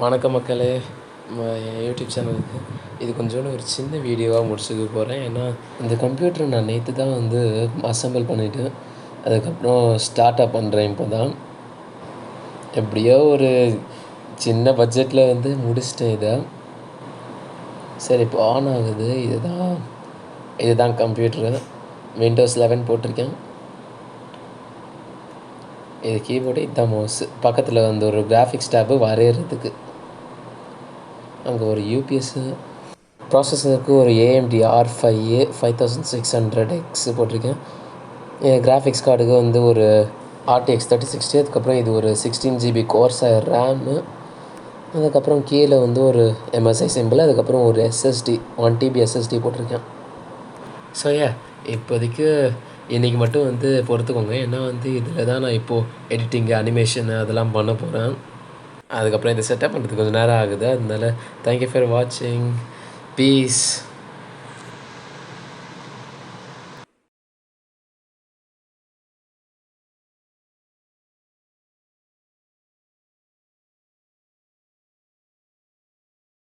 வணக்கம் மக்களே, என் யூடியூப் சேனலுக்கு இது கொஞ்சோண்டு ஒரு சின்ன வீடியோவாக முடிச்சுக்க போகிறேன். ஏன்னா இந்த கம்ப்யூட்டரை நான் நேற்று தான் அசெம்பிள் பண்ணிவிட்டு அதுக்கப்புறம் ஸ்டார்ட் பண்ணுறேன். இப்போ தான் எப்படியோ ஒரு சின்ன பட்ஜெட்டில் முடிச்சிட்டேன் இதை. சரி, இப்போ ஆன் ஆகுது. இதுதான் கம்ப்யூட்டரு. விண்டோஸ் 11 போட்டிருக்கேன். இது கீபோர்டு, இதுதான் மவுஸு. பக்கத்தில் ஒரு கிராஃபிக்ஸ் டேப்பு வரைகிறதுக்கு. அங்கே ஒரு யூபிஎஸ்ஸு, ப்ராசஸருக்கு ஒரு AMD R5A 5600X போட்டிருக்கேன். என் கிராஃபிக்ஸ் கார்டுக்கு ஒரு RTX 3060. அதுக்கப்புறம் இது ஒரு 16GB கோர்ஸாக ரேமு. அதுக்கப்புறம் கீழே ஒரு MSI சிம்பிள். அதுக்கப்புறம் ஒரு SSD 1TB SSD போட்டிருக்கேன். ஸோ இப்போதைக்கு இன்றைக்கி மட்டும் பொறுத்துக்கோங்க. ஏன்னா இதில் தான் நான் இப்போது எடிட்டிங்கு, அனிமேஷனு அதெல்லாம் பண்ண போகிறேன். அதுக்கப்புறம் இதை செட்டப் பண்ணுறதுக்கு கொஞ்சம் நேரம் ஆகுது. அதனால தேங்க்யூ ஃபார் வாட்சிங். பீஸ்.